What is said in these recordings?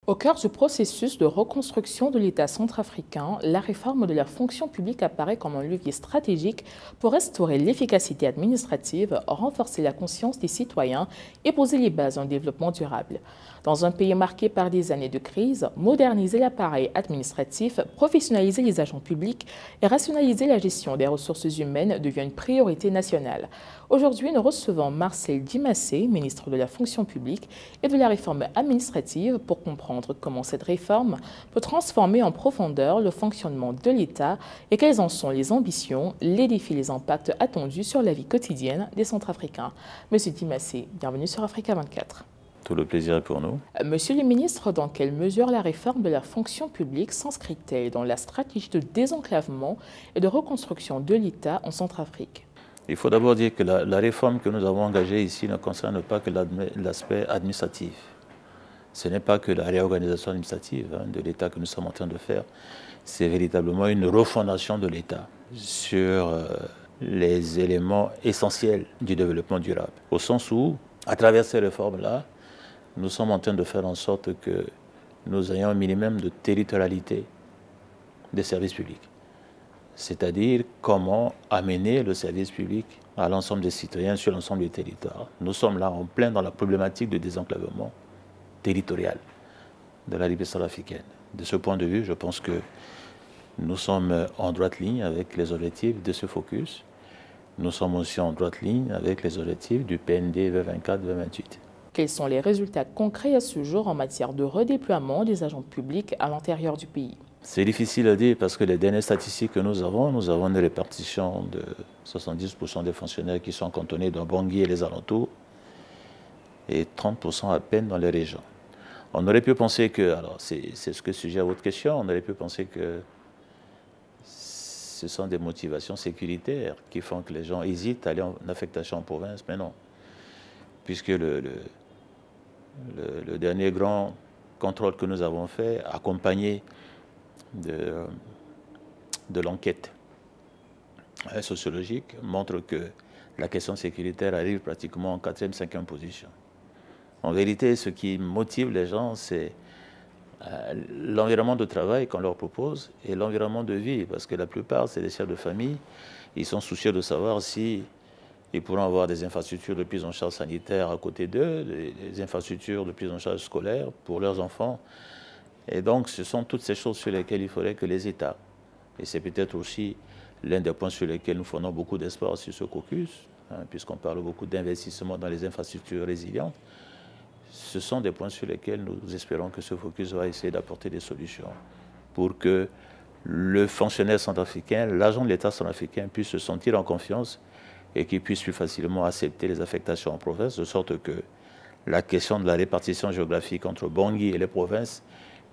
Au cœur du processus de reconstruction de l'État centrafricain, la réforme de la fonction publique apparaît comme un levier stratégique pour restaurer l'efficacité administrative, renforcer la conscience des citoyens et poser les bases d'un développement durable. Dans un pays marqué par des années de crise, moderniser l'appareil administratif, professionnaliser les agents publics et rationaliser la gestion des ressources humaines devient une priorité nationale. Aujourd'hui, nous recevons Marcel Dimassé, ministre de la fonction publique et de la réforme administrative, pour comprendre comment cette réforme peut transformer en profondeur le fonctionnement de l'État et quelles en sont les ambitions, les défis, les impacts attendus sur la vie quotidienne des Centrafricains. Monsieur Dimassé, bienvenue sur Africa 24. Tout le plaisir est pour nous. Monsieur le ministre, dans quelle mesure la réforme de la fonction publique s'inscrit-elle dans la stratégie de désenclavement et de reconstruction de l'État en Centrafrique? Il faut d'abord dire que la réforme que nous avons engagée ici ne concerne pas que l'aspect administratif. Ce n'est pas que la réorganisation administrative de l'État que nous sommes en train de faire, c'est véritablement une refondation de l'État sur les éléments essentiels du développement durable. Au sens où, à travers ces réformes-là, nous sommes en train de faire en sorte que nous ayons un minimum de territorialité des services publics. C'est-à-dire comment amener le service public à l'ensemble des citoyens sur l'ensemble du territoire. Nous sommes là en plein dans la problématique de désenclavement territorial de la République centrafricaine. De ce point de vue, je pense que nous sommes en droite ligne avec les objectifs de ce focus. Nous sommes aussi en droite ligne avec les objectifs du PND 2024-2028. Quels sont les résultats concrets à ce jour en matière de redéploiement des agents publics à l'intérieur du pays? C'est difficile à dire parce que les dernières statistiques que nous avons une répartition de 70% des fonctionnaires qui sont cantonnés dans Bangui et les alentours et 30% à peine dans les régions. On aurait pu penser que, alors c'est ce que sujet à votre question, on aurait pu penser que ce sont des motivations sécuritaires qui font que les gens hésitent à aller en affectation en province, mais non. Puisque le dernier grand contrôle que nous avons fait, accompagné de l'enquête sociologique, montre que la question sécuritaire arrive pratiquement en 4e, 5e position. En vérité, ce qui motive les gens, c'est l'environnement de travail qu'on leur propose et l'environnement de vie, parce que la plupart, c'est des chefs de famille, ils sont soucieux de savoir si ils pourront avoir des infrastructures de prise en charge sanitaire à côté d'eux, des infrastructures de prise en charge scolaire pour leurs enfants. Et donc, ce sont toutes ces choses sur lesquelles il faudrait que les États, et c'est peut-être aussi l'un des points sur lesquels nous faisons beaucoup d'espoir sur ce caucus, puisqu'on parle beaucoup d'investissement dans les infrastructures résilientes, ce sont des points sur lesquels nous espérons que ce focus va essayer d'apporter des solutions pour que le fonctionnaire centrafricain, l'agent de l'État centrafricain puisse se sentir en confiance et qu'il puisse plus facilement accepter les affectations en province, de sorte que la question de la répartition géographique entre Bangui et les provinces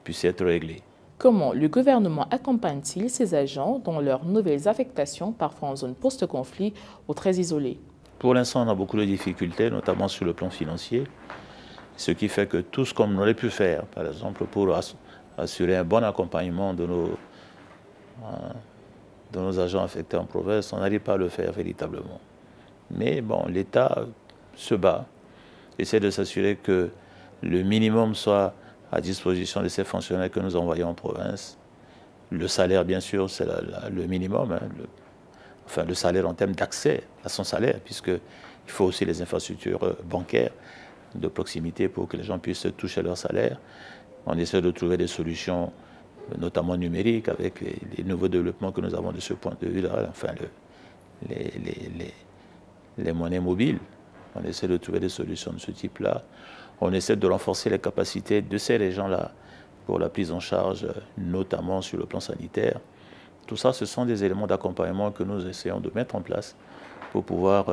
puisse être réglée. Comment le gouvernement accompagne-t-il ces agents dans leurs nouvelles affectations, parfois en zone post-conflit ou très isolée? Pour l'instant, on a beaucoup de difficultés, notamment sur le plan financier, ce qui fait que tout ce qu'on aurait pu faire, par exemple, pour assurer un bon accompagnement de nos agents affectés en province, on n'arrive pas à le faire véritablement. Mais bon, l'État se bat, essaie de s'assurer que le minimum soit à disposition de ces fonctionnaires que nous envoyons en province. Le salaire, bien sûr, c'est le minimum, le salaire en termes d'accès à son salaire, puisqu'il faut aussi les infrastructures bancaires de proximité pour que les gens puissent toucher leur salaire. On essaie de trouver des solutions, notamment numériques, avec les nouveaux développements que nous avons de ce point de vue-là, enfin les monnaies mobiles. On essaie de trouver des solutions de ce type-là. On essaie de renforcer les capacités de ces régions-là pour la prise en charge, notamment sur le plan sanitaire. Tout ça, ce sont des éléments d'accompagnement que nous essayons de mettre en place pour pouvoir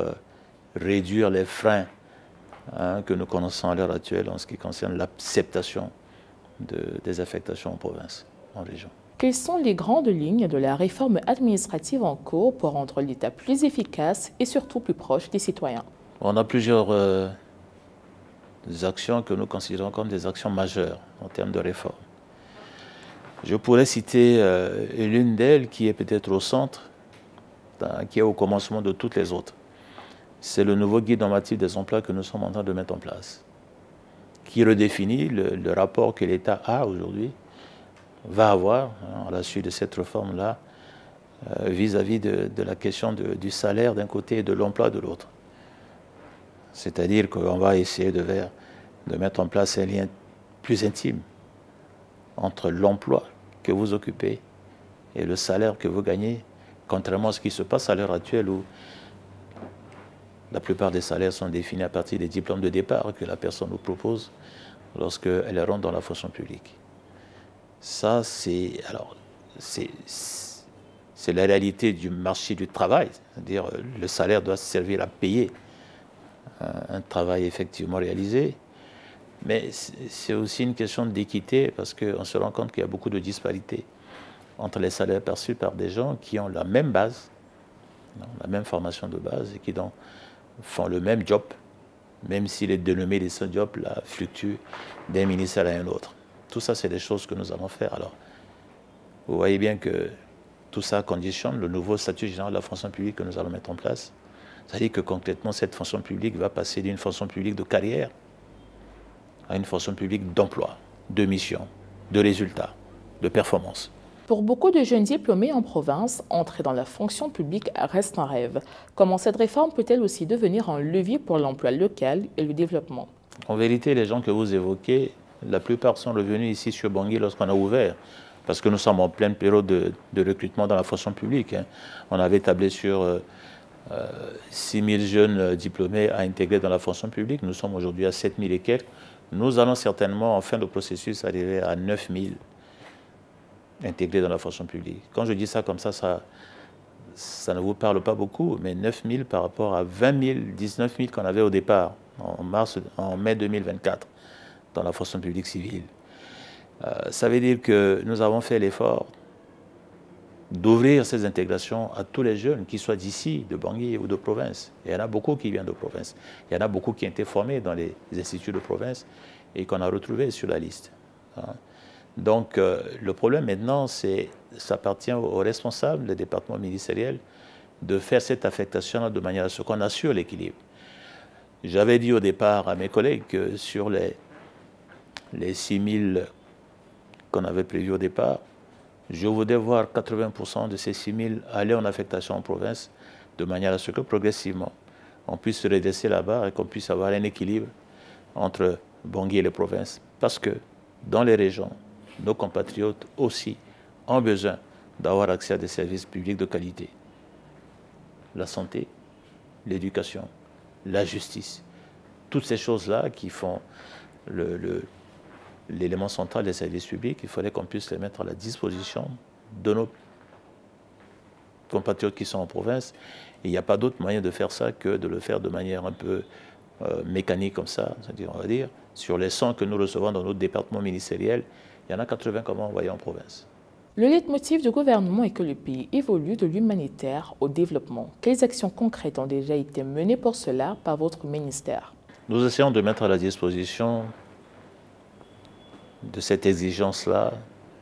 réduire les freins que nous connaissons à l'heure actuelle en ce qui concerne l'acceptation des affectations en province, en région. Quelles sont les grandes lignes de la réforme administrative en cours pour rendre l'État plus efficace et surtout plus proche des citoyens? On a plusieurs actions que nous considérons comme des actions majeures en termes de réforme. Je pourrais citer l'une d'elles qui est peut-être au centre, qui est au commencement de toutes les autres. C'est le nouveau guide normatif des emplois que nous sommes en train de mettre en place. qui redéfinit le rapport que l'État a aujourd'hui, va avoir, à la suite de cette réforme-là, vis-à-vis de la question du salaire d'un côté et de l'emploi de l'autre. C'est-à-dire qu'on va essayer de mettre en place un lien plus intime entre l'emploi que vous occupez et le salaire que vous gagnez, contrairement à ce qui se passe à l'heure actuelle où la plupart des salaires sont définis à partir des diplômes de départ que la personne nous propose lorsqu'elle rentre dans la fonction publique. Ça, c'est la réalité du marché du travail. C'est-à-dire le salaire doit servir à payer un travail effectivement réalisé. Mais c'est aussi une question d'équité parce qu'on se rend compte qu'il y a beaucoup de disparités entre les salaires perçus par des gens qui ont la même base, la même formation de base et qui font le même job, même si les dénommés de ce job-là fluctuent d'un ministère à un autre. Tout ça, c'est des choses que nous allons faire. Alors, vous voyez bien que tout ça conditionne le nouveau statut général de la fonction publique que nous allons mettre en place. C'est-à-dire que concrètement, cette fonction publique va passer d'une fonction publique de carrière à une fonction publique d'emploi, de mission, de résultats, de performance. Pour beaucoup de jeunes diplômés en province, entrer dans la fonction publique reste un rêve. Comment cette réforme peut-elle aussi devenir un levier pour l'emploi local et le développement? En vérité, les gens que vous évoquez, la plupart sont revenus ici sur Bangui lorsqu'on a ouvert, parce que nous sommes en pleine période de recrutement dans la fonction publique. On avait tablé sur 6 000 jeunes diplômés à intégrer dans la fonction publique. Nous sommes aujourd'hui à 7 000 et quelques. Nous allons certainement, en fin de processus, arriver à 9 000 intégrés dans la fonction publique. Quand je dis ça comme ça ne vous parle pas beaucoup, mais 9 000 par rapport à 20 000, 19 000 qu'on avait au départ, en mai 2024, dans la fonction publique civile. Ça veut dire que nous avons fait l'effort d'ouvrir ces intégrations à tous les jeunes, qu'ils soient d'ici, de Bangui ou de province. Il y en a beaucoup qui viennent de province. Il y en a beaucoup qui ont été formés dans les instituts de province et qu'on a retrouvés sur la liste. Donc, le problème maintenant, ça appartient aux responsables des départements ministériels de faire cette affectation de manière à ce qu'on assure l'équilibre. J'avais dit au départ à mes collègues que sur les 6 000 qu'on avait prévus au départ, je voudrais voir 80% de ces 6 000 aller en affectation en province, de manière à ce que progressivement, on puisse se redresser là-bas et qu'on puisse avoir un équilibre entre Bangui et les provinces. Parce que dans les régions, nos compatriotes aussi ont besoin d'avoir accès à des services publics de qualité. La santé, l'éducation, la justice, toutes ces choses-là qui font l'élément central des services publics, il faudrait qu'on puisse les mettre à la disposition de nos compatriotes qui sont en province. Et il n'y a pas d'autre moyen de faire ça que de le faire de manière un peu mécanique comme ça, c'est-à-dire, on va dire, sur les 100 que nous recevons dans notre département ministériel, il y en a 80 qu'on va envoyer en province. Le leitmotiv du gouvernement est que le pays évolue de l'humanitaire au développement. Quelles actions concrètes ont déjà été menées pour cela par votre ministère? Nous essayons de mettre à la disposition de cette exigence-là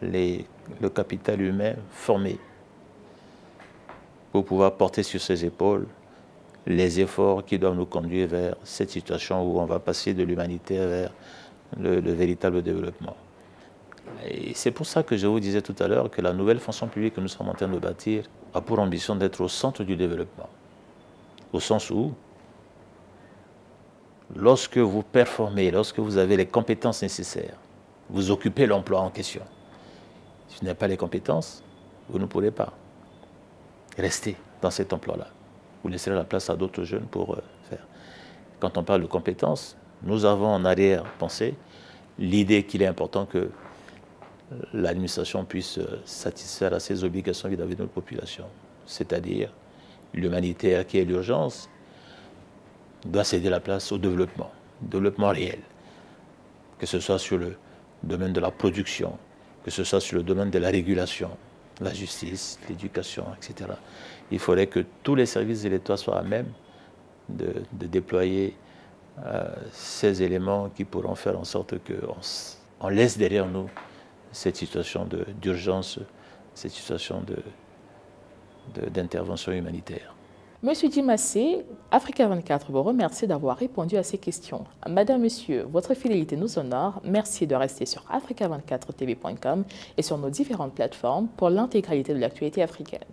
le capital humain formé pour pouvoir porter sur ses épaules les efforts qui doivent nous conduire vers cette situation où on va passer de l'humanitaire vers le véritable développement. Et c'est pour ça que je vous disais tout à l'heure que la nouvelle fonction publique que nous sommes en train de bâtir a pour ambition d'être au centre du développement. Au sens où, lorsque vous performez, lorsque vous avez les compétences nécessaires, vous occupez l'emploi en question. Si vous n'avez pas les compétences, vous ne pourrez pas rester dans cet emploi-là. Vous laisserez la place à d'autres jeunes pour faire. Quand on parle de compétences, nous avons en arrière-pensée l'idée qu'il est important que l'administration puisse satisfaire à ses obligations vis-à-vis de notre population. C'est-à-dire l'humanitaire qui est l'urgence doit céder la place au développement réel. Que ce soit sur le domaine de la production, que ce soit sur le domaine de la régulation, la justice, l'éducation, etc. Il faudrait que tous les services de l'État soient à même de déployer ces éléments qui pourront faire en sorte qu'on laisse derrière nous cette situation d'urgence, cette situation d'intervention humanitaire. Monsieur Dimassé, Africa 24 vous remercie d'avoir répondu à ces questions. Madame, Monsieur, votre fidélité nous honore. Merci de rester sur africa24tv.com et sur nos différentes plateformes pour l'intégralité de l'actualité africaine.